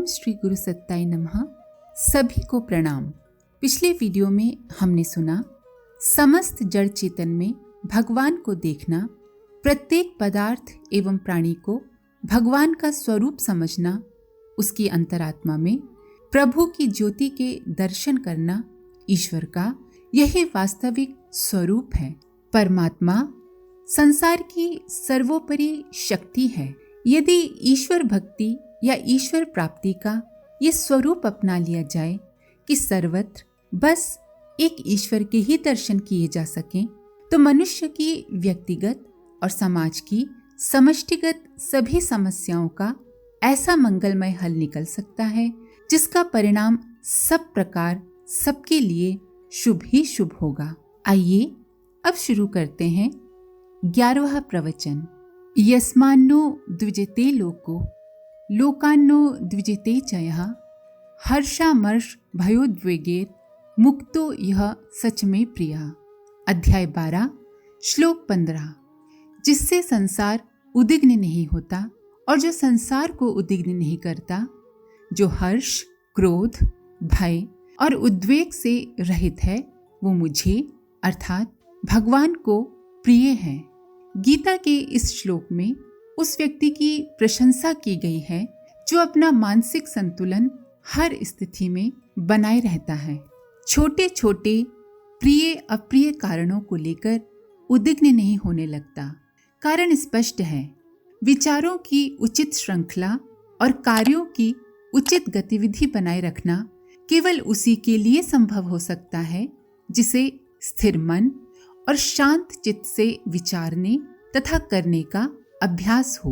ओम श्री गुरु सत्ताय नमः। सभी को प्रणाम। पिछले वीडियो में हमने सुना समस्त जड़ चेतन में भगवान को देखना, प्रत्येक पदार्थ एवं प्राणी को भगवान का स्वरूप समझना, उसकी अंतरात्मा में प्रभु की ज्योति के दर्शन करना ईश्वर का यही वास्तविक स्वरूप है। परमात्मा संसार की सर्वोपरि शक्ति है। यदि ईश्वर भक्ति या ईश्वर प्राप्ति का ये स्वरूप अपना लिया जाए कि सर्वत्र बस एक ईश्वर के ही दर्शन किए जा सकें, तो मनुष्य की व्यक्तिगत और समाज की समष्टिगत सभी समस्याओं का ऐसा मंगलमय हल निकल सकता है जिसका परिणाम सब प्रकार सबके लिए शुभ ही शुभ होगा। आइए अब शुरू करते हैं 11वां प्रवचन। यस्मान्नो द्विजते लोको लोकान्नो द्विजते च यः हर्षामर्ष भयोद्वेगेर मुक्तो यह सच में प्रियः। अध्याय 12 श्लोक 15। जिससे संसार उद्विग्न नहीं होता और जो संसार को उद्विग्न नहीं करता, जो हर्ष, क्रोध, भय और उद्वेग से रहित है, वो मुझे अर्थात भगवान को प्रिय है। गीता के इस श्लोक में उस व्यक्ति की प्रशंसा की गई है जो अपना मानसिक संतुलन हर स्थिति में बनाए रहता है। छोटे छोटे प्रिय अप्रिय कारणों को लेकर उद्विग्न नहीं होने लगता। कारण स्पष्ट है। विचारों की उचित श्रृंखला और कार्यों की उचित गतिविधि बनाए रखना केवल उसी के लिए संभव हो सकता है जिसे स्थिर मन और शांत चित्त से विचारने तथा करने का अभ्यास हो।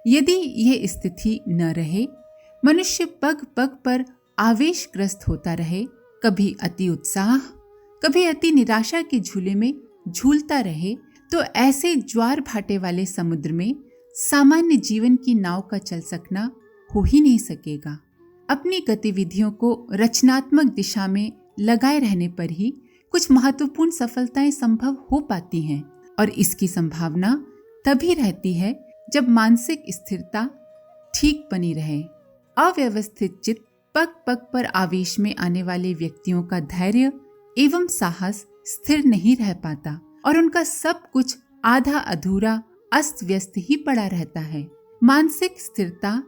यदि ये स्थिति न रहे, मनुष्य पग पग पर आवेशग्रस्त होता रहे, कभी अति उत्साह, कभी अति निराशा के झूले में झूलता रहे, तो ऐसे ज्वार भाटे वाले समुद्र में सामान्य जीवन की नाव का चल सकना हो ही नहीं सकेगा। अपनी गतिविधियों को रचनात्मक दिशा में लगाए रहने पर ही कुछ महत्वपूर्ण सफलताएं संभव हो पाती हैं, और इसकी संभावना तभी रहती है जब मानसिक स्थिरता ठीक बनी रहे। अव्यवस्थित चित्त, पग पग पर आवेश में आने वाले व्यक्तियों का धैर्य एवं साहस स्थिर नहीं रह पाता और उनका सब कुछ आधा अधूरा अस्त व्यस्त ही पड़ा रहता है। मानसिक स्थिरता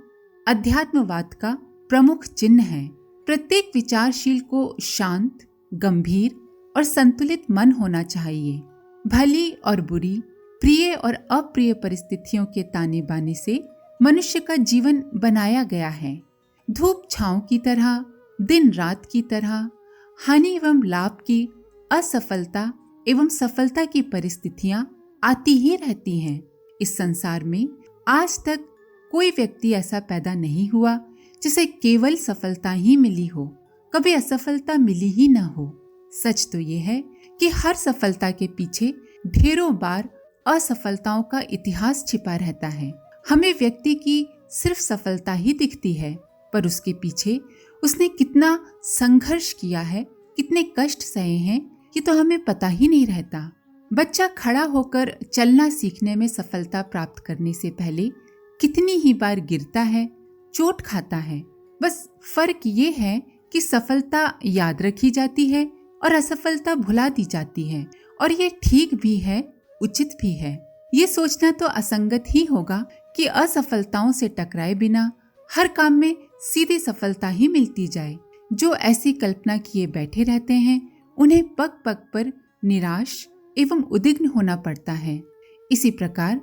अध्यात्मवाद का प्रमुख चिन्ह है। प्रत्येक विचारशील को शांत, गंभीर और संतुलित मन होना चाहिए। भली और बुरी, प्रिय और अप्रिय परिस्थितियों के ताने बाने से मनुष्य का जीवन बनाया गया है। धूप छांव की तरह, दिन रात की तरह, हानि एवं लाभ की, असफलता एवं सफलता की परिस्थितियां आती ही रहती हैं। इस संसार में आज तक कोई व्यक्ति ऐसा पैदा नहीं हुआ जिसे केवल सफलता ही मिली हो, कभी असफलता मिली ही न हो। सच तो ये है कि हर सफलता के पीछे ढेरों बार असफलताओं का इतिहास छिपा रहता है। हमें व्यक्ति की सिर्फ सफलता ही दिखती है, पर उसके पीछे उसने कितना संघर्ष किया है, कितने कष्ट सहे हैं, ये तो हमें पता ही नहीं रहता। बच्चा खड़ा होकर चलना सीखने में सफलता प्राप्त करने से पहले कितनी ही बार गिरता है, चोट खाता है। बस फर्क ये है कि सफलता याद रखी जाती है और असफलता भुला दी जाती है, और ये ठीक भी है, उचित भी है। ये सोचना तो असंगत ही होगा कि असफलताओं से टकराए बिना हर काम में सीधी सफलता ही मिलती जाए। जो ऐसी कल्पना किए बैठे रहते हैं, उन्हें पग पग पर निराश एवं उद्विग्न होना पड़ता है। इसी प्रकार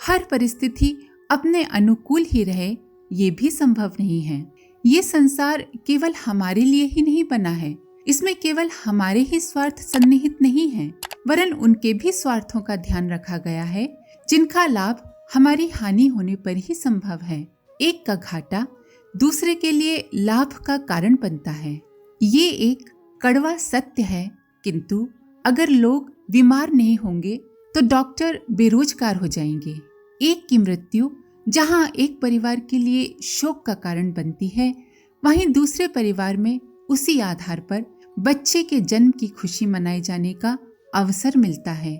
हर परिस्थिति अपने अनुकूल ही रहे, ये भी संभव नहीं है। ये संसार केवल हमारे लिए ही नहीं बना है। इसमें केवल हमारे ही स्वार्थ सन्निहित नहीं हैं, वरन उनके भी स्वार्थों का ध्यान रखा गया है जिनका लाभ हमारी हानि होने पर ही संभव है। एक का घाटा दूसरे के लिए लाभ का कारण बनता है। ये एक कड़वा सत्य है, किंतु अगर लोग बीमार नहीं होंगे तो डॉक्टर बेरोजगार हो जाएंगे। एक की मृत्यु जहाँ एक परिवार के लिए शोक का कारण बनती है, वहीं दूसरे परिवार में उसी आधार पर बच्चे के जन्म की खुशी मनाए जाने का अवसर मिलता है।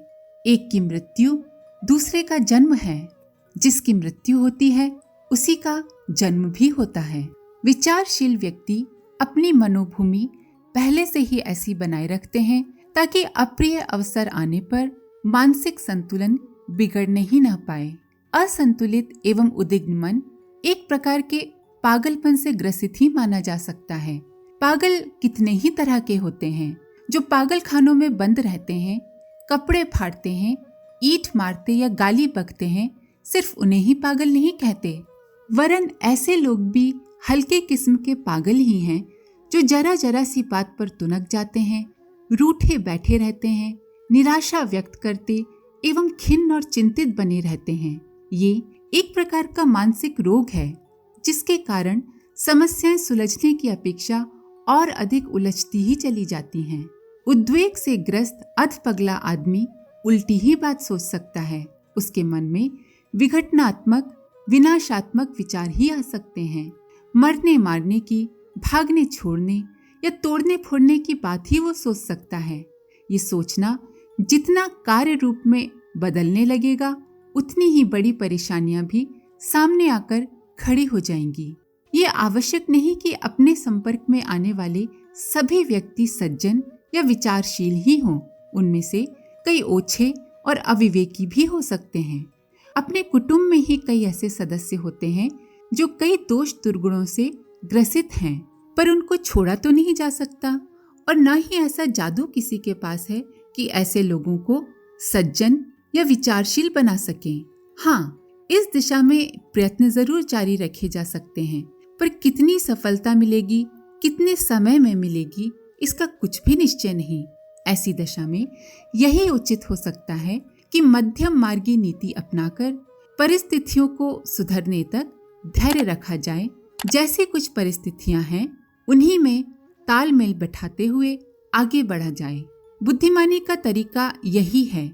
एक की मृत्यु दूसरे का जन्म है। जिसकी मृत्यु होती है उसी का जन्म भी होता है। विचारशील व्यक्ति अपनी मनोभूमि पहले से ही ऐसी बनाए रखते हैं ताकि अप्रिय अवसर आने पर मानसिक संतुलन बिगड़ने ही न पाए। असंतुलित एवं उद्विग्न मन एक प्रकार के पागलपन से ग्रसित ही माना जा सकता है। पागल कितने ही तरह के होते हैं। जो पागल खानों में बंद रहते हैं, कपड़े फाड़ते हैं, ईंट मारते या गाली बकते हैं, सिर्फ उन्हें ही पागल नहीं कहते, वरन ऐसे लोग भी हल्के किस्म के पागल ही हैं जो जरा जरा सी बात पर तुनक जाते हैं, रूठे बैठे रहते हैं, निराशा व्यक्त करते एवं खिन्न और चिंतित बने रहते हैं। ये एक प्रकार का मानसिक रोग है जिसके कारण समस्याएं सुलझने की अपेक्षा और अधिक उलझती ही चली जाती हैं। उद्वेग से ग्रस्त अधपगला आदमी उल्टी ही बात सोच सकता है। उसके मन में विघटनात्मक विनाशात्मक विचार ही आ सकते हैं। मरने मारने की, भागने छोड़ने या तोड़ने फोड़ने की बात ही वो सोच सकता है। ये सोचना जितना कार्य रूप में बदलने लगेगा उतनी ही बड़ी परेशानियां भी सामने आकर खड़ी हो जाएंगी। ये आवश्यक नहीं कि अपने संपर्क में आने वाले सभी व्यक्ति सज्जन या विचारशील ही हों। उनमें से कई ओछे और अविवेकी भी हो सकते हैं। अपने कुटुंब में ही कई ऐसे सदस्य होते हैं जो कई दोष दुर्गुणों से ग्रसित हैं, पर उनको छोड़ा तो नहीं जा सकता और न ही ऐसा जादू किसी के पास है कि ऐसे लोगों को सज्जन या विचारशील बना सके। हाँ, इस दिशा में प्रयत्न जरूर जारी रखे जा सकते हैं, पर कितनी सफलता मिलेगी, कितने समय में मिलेगी, इसका कुछ भी निश्चय नहीं। ऐसी दशा में यही उचित हो सकता है कि मध्यम मार्गी नीति अपनाकर परिस्थितियों को सुधरने तक धैर्य रखा जाए। जैसे कुछ परिस्थितियां हैं उन्हीं में तालमेल बैठाते हुए आगे बढ़ा जाए। बुद्धिमानी का तरीका यही है,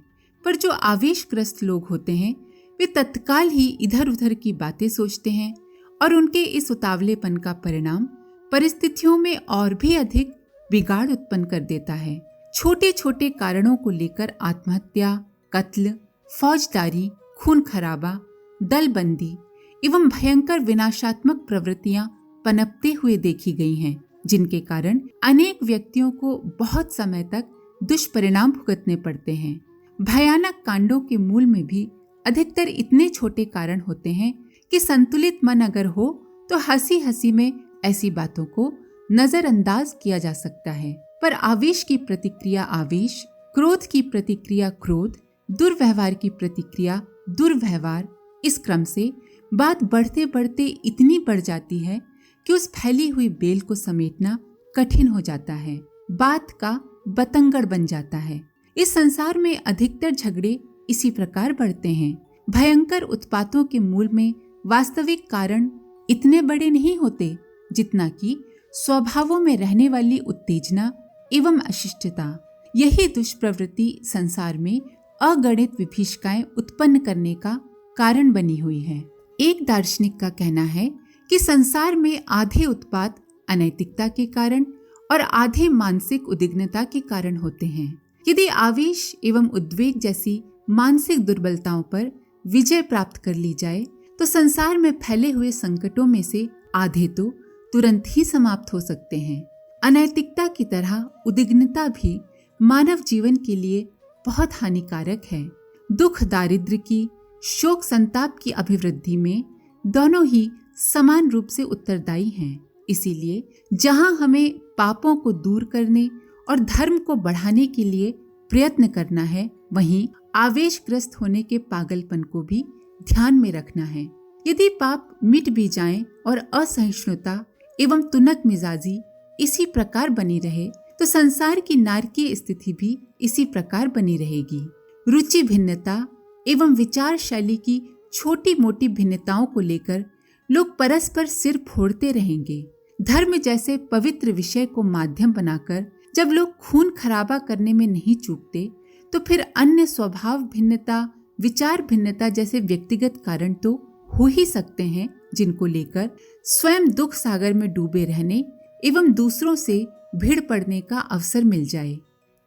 पर जो आवेशग्रस्त लोग होते हैं वे तत्काल ही इधर उधर की बातें सोचते हैं और उनके इस उतावलेपन का परिणाम परिस्थितियों में और भी अधिक बिगाड़ उत्पन्न कर देता है। छोटे छोटे कारणों को लेकर आत्महत्या, कत्ल, फौजदारी, खून खराबा, दलबंदी एवं भयंकर विनाशात्मक प्रवृत्तियां पनपते हुए देखी गई हैं, जिनके कारण अनेक व्यक्तियों को बहुत समय तक दुष्परिणाम भुगतने पड़ते हैं। भयानक कांडों के मूल में भी अधिकतर इतने छोटे कारण होते हैं कि संतुलित मन अगर हो तो हंसी हंसी में ऐसी बातों को नजरअंदाज किया जा सकता है, पर आवेश की प्रतिक्रिया आवेश, क्रोध की प्रतिक्रिया क्रोध, दुर्व्यवहार की प्रतिक्रिया दुर्व्यवहार, इस क्रम से बात बढ़ते बढ़ते इतनी बढ़ जाती है कि उस फैली हुई बेल को समेटना कठिन हो जाता है, बात का बतंगड़ बन जाता है। इस संसार में अधिकतर झगड़े इसी प्रकार बढ़ते हैं। भयंकर उत्पातों के मूल में वास्तविक कारण इतने बड़े नहीं होते जितना कि स्वभावों में रहने वाली उत्तेजना एवं अशिष्टता। यही दुष्प्रवृत्ति संसार में अगणित विभीषिकाएं उत्पन्न करने का कारण बनी हुई है। एक दार्शनिक का कहना है कि संसार में आधे उत्पात अनैतिकता के कारण और आधे मानसिक उद्विग्नता के कारण होते हैं। यदि आवेश एवं उद्वेग जैसी मानसिक दुर्बलताओं पर विजय प्राप्त कर ली जाए तो संसार में फैले हुए संकटों में से आधे तो तुरंत ही समाप्त हो सकते हैं। अनैतिकता की तरह उद्विग्नता भी मानव जीवन के लिए बहुत हानिकारक है। दुख दारिद्र्य की, शोक संताप की अभिवृद्धि में दोनों ही समान रूप से उत्तरदायी हैं। इसीलिए जहां हमें पापों को दूर करने और धर्म को बढ़ाने के लिए प्रयत्न करना है, वहीं आवेशग्रस्त होने के पागलपन को भी ध्यान में रखना है। यदि पाप मिट भी जाएं और असहिष्णुता एवं तुनक मिजाजी इसी प्रकार बनी रहे तो संसार की नारकीय स्थिति भी इसी प्रकार बनी रहेगी। रुचि भिन्नता एवं विचार शैली की छोटी मोटी भिन्नताओं को लेकर लोग परस्पर सिर फोड़ते रहेंगे। धर्म जैसे पवित्र विषय को माध्यम बनाकर जब लोग खून खराबा करने में नहीं चूकते तो फिर अन्य स्वभाव भिन्नता, विचार भिन्नता जैसे व्यक्तिगत कारण तो हो ही सकते हैं, जिनको लेकर स्वयं दुख सागर में डूबे रहने एवं दूसरों से भीड़ पड़ने का अवसर मिल जाए।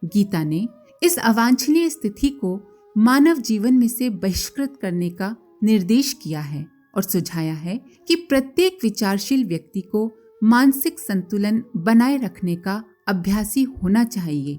गीता ने इस अवांछनीय स्थिति को मानव जीवन में से बहिष्कृत करने का निर्देश किया है। और सुझाया है कि प्रत्येक विचारशील व्यक्ति को मानसिक संतुलन बनाए रखने का अभ्यासी होना चाहिए।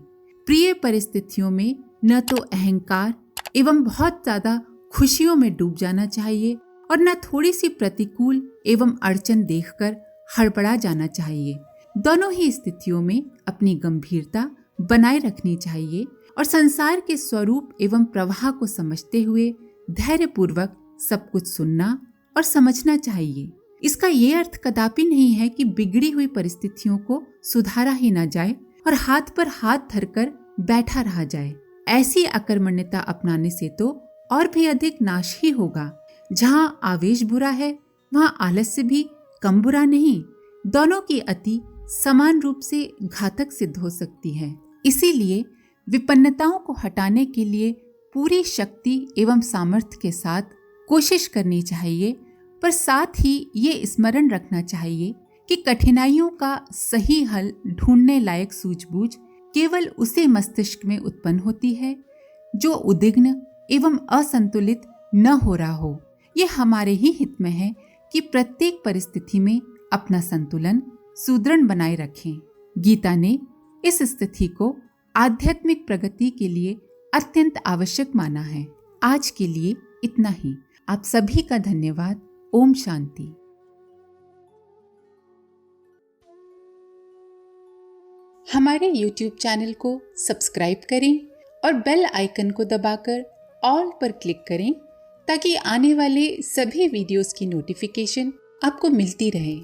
प्रिय परिस्थितियों में न तो अहंकार एवं बहुत ज्यादा खुशियों में डूब जाना चाहिए और न थोड़ी सी प्रतिकूल एवं अड़चन देखकर हड़बड़ा जाना चाहिए। दोनों ही स्थितियों में अपनी गंभीरता बनाए रखनी चाहिए और संसार के स्वरूप एवं प्रवाह को समझते हुए धैर्यपूर्वक सब कुछ सुनना और समझना चाहिए। इसका ये अर्थ कदापि नहीं है कि बिगड़ी हुई परिस्थितियों को सुधारा ही ना जाए और हाथ पर हाथ धरकर बैठा रहा जाए। ऐसी अकर्मण्यता अपनाने से तो और भी अधिक नाश ही होगा। जहाँ आवेश बुरा है वहाँ आलस्य भी कम बुरा नहीं। दोनों की अति समान रूप से घातक सिद्ध हो सकती है। इसीलिए विपन्नताओं को हटाने के लिए पूरी शक्ति एवं सामर्थ्य के साथ कोशिश करनी चाहिए, पर साथ ही ये स्मरण रखना चाहिए कि कठिनाइयों का सही हल ढूंढने लायक सूझबूझ केवल उसे मस्तिष्क में उत्पन्न होती है जो उद्विग्न एवं असंतुलित न हो रहा हो। ये हमारे ही हित में है कि प्रत्येक परिस्थिति में अपना संतुलन सुदृढ़ बनाए रखें। गीता ने इस स्थिति को आध्यात्मिक प्रगति के लिए अत्यंत आवश्यक माना है। आज के लिए इतना ही। आप सभी का धन्यवाद। ओम शांति। हमारे YouTube चैनल को सब्सक्राइब करें और बेल आइकन को दबाकर ऑल पर क्लिक करें ताकि आने वाले सभी वीडियोस की नोटिफिकेशन आपको मिलती रहे।